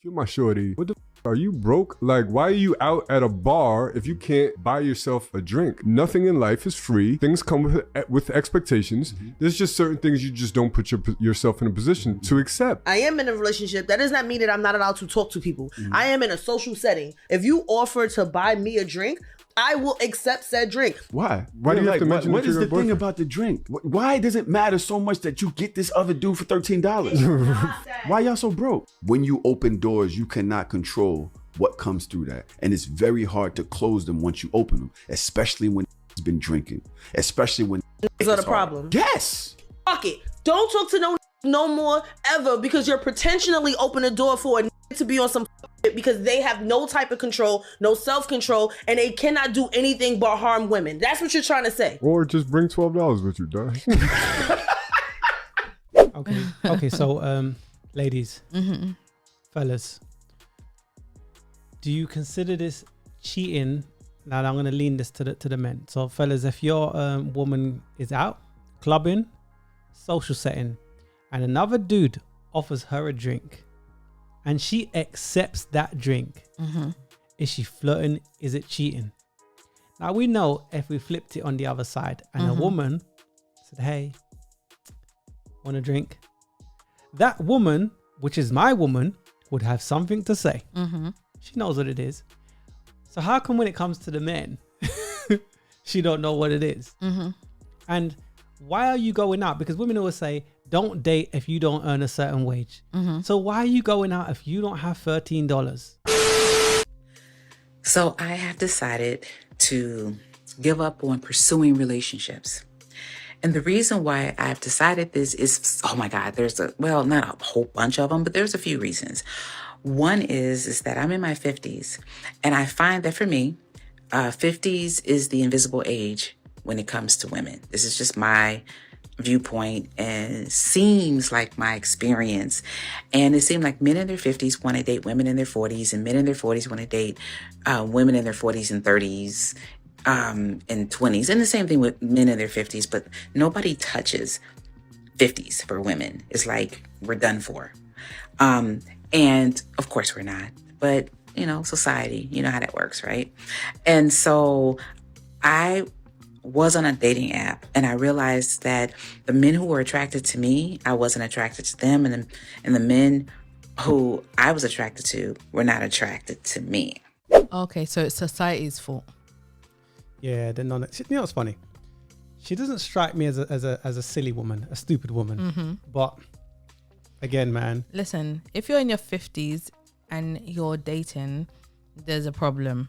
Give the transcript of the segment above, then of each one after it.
You're my shorty. What the are you broke? Like, why are you out at a bar if you can't buy yourself a drink? Nothing in life is free. Things come with expectations. There's just certain things you just don't put yourself in a position to accept. I am in a relationship. That does not mean that I'm not allowed to talk to people. I am in a social setting. If you offer to buy me a drink, I will accept said drink. Why? Why do you have to mention what it to is your the thing boyfriend? about the drink? Why does it matter so much that you get this other dude for $13? Why y'all so broke? When you open doors, you cannot control what comes through that. And it's very hard to close them once you open them, especially when it's been drinking, especially when Is that a problem? Yes. Fuck it. Don't talk to no more ever because you're potentially open a door for a to be on some shit because they have no type of control, no self-control, and they cannot do anything but harm women. That's what you're trying to say. Or just bring $12 with you, dog. Okay. So, ladies, fellas, do you consider this cheating? Now I'm going to lean this to the men. So, fellas, if your woman is out clubbing, social setting, and another dude offers her a drink, and she accepts that drink, is she flirting? Is it cheating? Now we know if we flipped it on the other side and a woman said, "Hey, want a drink?" That woman, which is my woman, would have something to say. She knows what it is. So how come when it comes to the men, she don't know what it is? And why are you going out? Because women always say, don't date if you don't earn a certain wage. So why are you going out if you don't have $13? So I have decided to give up on pursuing relationships. And the reason why I've decided this is, oh my God, not a whole bunch of them, but there's a few reasons. One is that I'm in my 50s, and I find that for me, 50s is the invisible age when it comes to women. This is just my viewpoint, and it seems like my experience. And it seems like men in their 50s want to date women in their 40s, and men in their 40s want to date women in their 40s and 30s and 20s. And the same thing with men in their 50s, but nobody touches 50s for women. It's like we're done for. And of course we're not, but you know, society, you know how that works, right? And so I was on a dating app, and I realized that the men who were attracted to me, I wasn't attracted to them, and the men who I was attracted to were not attracted to me. Okay, so it's society's fault. Yeah, they're not. You know what's funny? She doesn't strike me as a silly woman, a stupid woman. But again, man, Listen, if you're in your 50s and you're dating, there's a problem.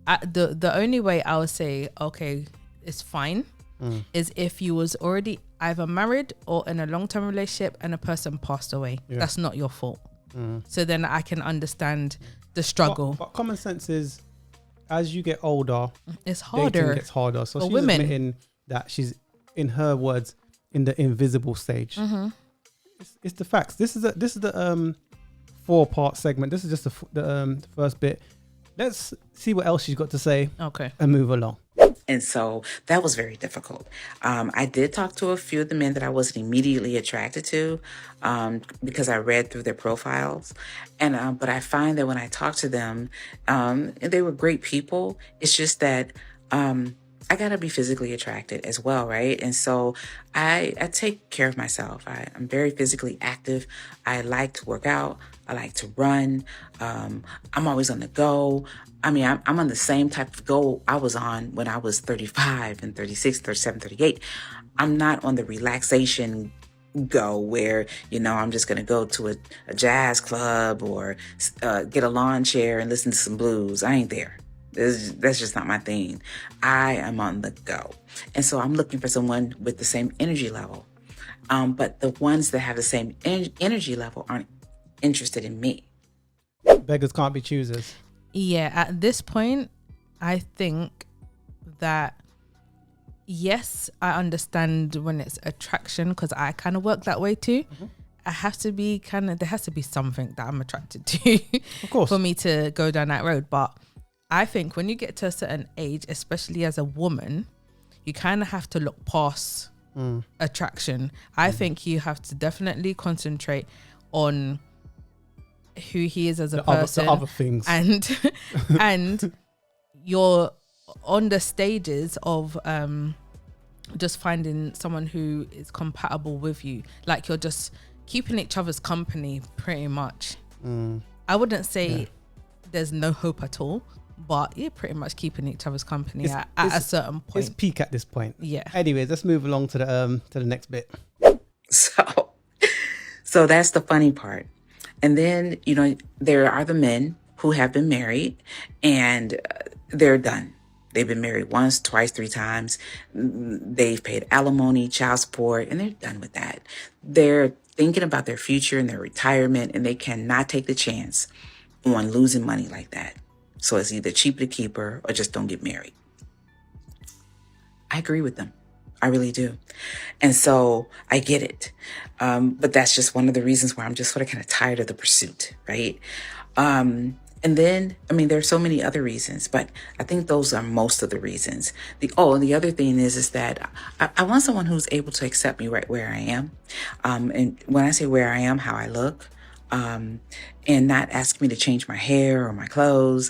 The only way I would say, okay, it's fine, is if you was already either married or in a long-term relationship and a person passed away. Yeah. That's not your fault. So then I can understand the struggle. But common sense is, as you get older, It's harder. dating gets harder. So for she's women. admitting that she's, in her words, in the invisible stage. It's the facts. This is the 4-part segment. This is just the first bit. Let's see what else she's got to say. Okay. And move along. And so that was very difficult. I did talk to a few of the men that I wasn't immediately attracted to because I read through their profiles. And but I find that when I talk to them, they were great people. It's just that I got to be physically attracted as well, right? And so I take care of myself. I'm very physically active. I like to work out. I like to run. I'm always on the go. I mean, I'm on the same type of go I was on when I was 35 and 36, 37, 38. I'm not on the relaxation go where, you know, I'm just going to go to a jazz club or get a lawn chair and listen to some blues. I ain't there. That's just not my thing. I am on the go. And so I'm looking for someone with the same energy level. But the ones that have the same energy level aren't interested in me. Beggars can't be choosers. Yeah, at this point, I think that, yes, I understand when it's attraction because I kind of work that way too. I have to be there has to be something that I'm attracted to Of course. for me to go down that road. But I think when you get to a certain age, especially as a woman, you kind of have to look past attraction. I think you have to definitely concentrate on who he is as a The person, other things. and you're on the stages of just finding someone who is compatible with you. Like you're just keeping each other's company pretty much. I wouldn't say there's no hope at all, but you're pretty much keeping each other's company at a certain point. It's peak at this point. Yeah. Anyways, let's move along to the next bit. So that's the funny part. And then, you know, there are the men who have been married and they're done. They've been married once, twice, 3 times. They've paid alimony, child support, and they're done with that. They're thinking about their future and their retirement, and they cannot take the chance on losing money like that. So it's either cheaper to keep her or just don't get married. I agree with them. I really do. And so I get it. But that's just one of the reasons why I'm just sort of kind of tired of the pursuit, right? And then, I mean, there are so many other reasons, but I think those are most of the reasons. And the other thing is that I want someone who's able to accept me right where I am. And when I say where I am, how I look, and not ask me to change my hair or my clothes.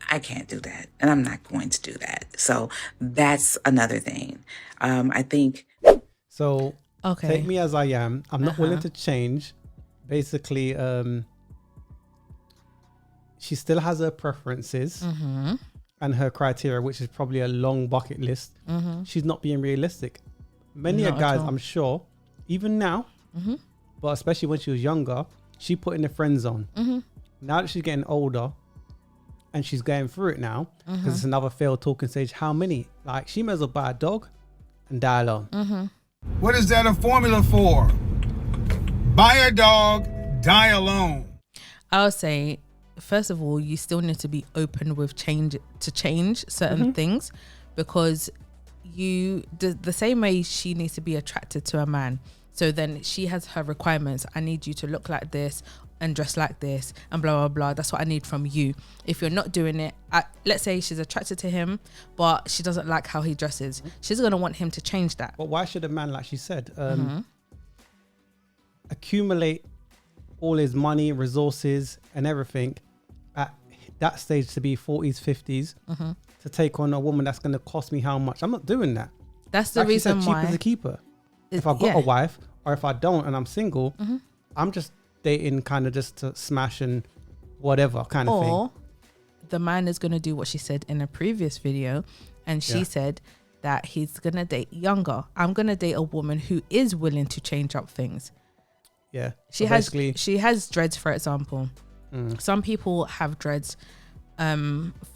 I can't do that. And I'm not going to do that. So that's another thing. I think. So Okay. take me as I am. I'm not willing to change. Basically, she still has her preferences and her criteria, which is probably a long bucket list. She's not being realistic. Many Not at guys, all. I'm sure, even now, but especially when she was younger, she put in the friend zone. Now that she's getting older and she's going through it now, because it's another failed talking stage, how many? Like, she may as well buy a dog and die alone. What is that a formula for? Buy a dog, die alone. I'll say, first of all, you still need to be open with change certain things, because the same way she needs to be attracted to a man. So then she has her requirements. I need you to look like this and dress like this and blah, blah, blah. That's what I need from you. If you're not doing it, let's say she's attracted to him, but she doesn't like how he dresses. She's going to want him to change that. But why should a man, like she said, accumulate all his money, resources and everything at that stage to be 40s, 50s to take on a woman that's going to cost me how much? I'm not doing that. That's the Like she reason said, cheap why. as a keeper. If I've got a wife, or if I don't and I'm single, I'm just dating kind of just to smash and whatever kind of thing. Or the man is going to do what she said in a previous video, and she said that he's going to date younger. I'm going to date a woman who is willing to change up things. Yeah. She has dreads, for example. Some people have dreads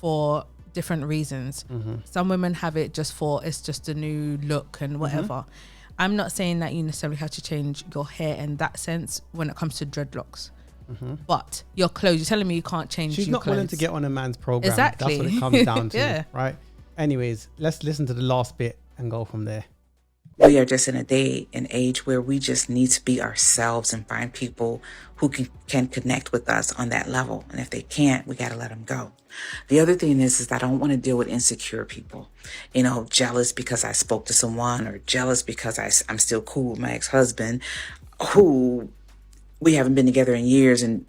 for different reasons. Some women have it just for, it's just a new look and whatever. I'm not saying that you necessarily have to change your hair in that sense when it comes to dreadlocks. But your clothes, you're telling me you can't change She's your not willing clothes. to get on a man's program. Exactly. That's what it comes down to. Yeah. Right. Anyways, let's listen to the last bit and go from there. We are just in a day and age where we just need to be ourselves and find people who can connect with us on that level. And if they can't, we got to let them go. The other thing is I don't want to deal with insecure people, you know, jealous because I spoke to someone, or jealous because I'm still cool with my ex-husband, who we haven't been together in years and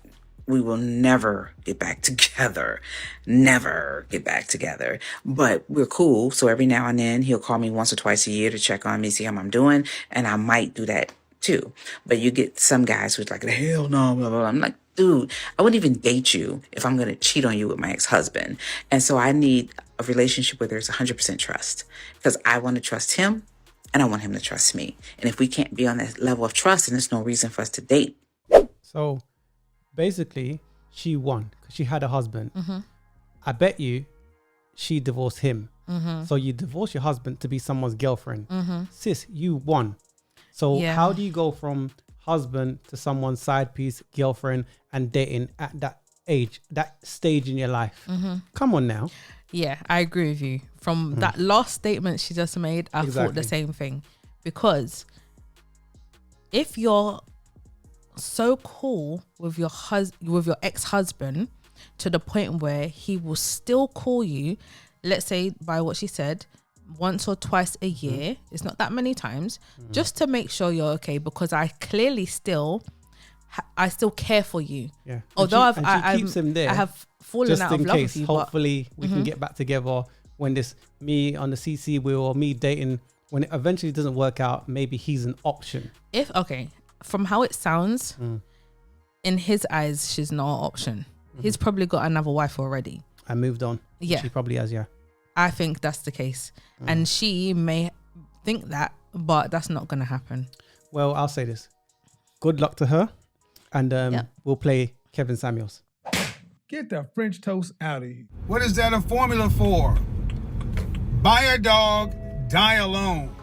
we will never get back together. Never get back together. But we're cool. So every now and then he'll call me once or twice a year to check on me, see how I'm doing. And I might do that too. But you get some guys who's like, hell no, blah, blah, blah. I'm like, dude, I wouldn't even date you if I'm going to cheat on you with my ex-husband. And so I need a relationship where there's 100% trust, because I want to trust him and I want him to trust me. And if we can't be on that level of trust, then there's no reason for us to date. So basically, she won because she had a husband. I bet you she divorced him. So you divorce your husband to be someone's girlfriend. Sis, you won. So how do you go from husband to someone's side piece, girlfriend, and dating at that age, that stage in your life? Come on now. Yeah, I agree with you. From that last statement she just made, I thought the same thing. Because if you're so cool with your ex-husband to the point where he will still call you, let's say by what she said, once or twice a year, it's not that many times, just to make sure you're okay, because I clearly still I still care for you. Yeah. Although she keeps him there I have fallen just out in of love case. with you. But Hopefully, we can get back together when this me on the CC wheel or me dating. When it eventually doesn't work out, maybe he's an option. From how it sounds, in his eyes, she's not an option. He's probably got another wife already. I moved on. Yeah. She probably has, yeah. I think that's the case. And she may think that, but that's not going to happen. Well, I'll say this. Good luck to her. And we'll play Kevin Samuels. Get the French toast out of here. What is that a formula for? Buy a dog, die alone.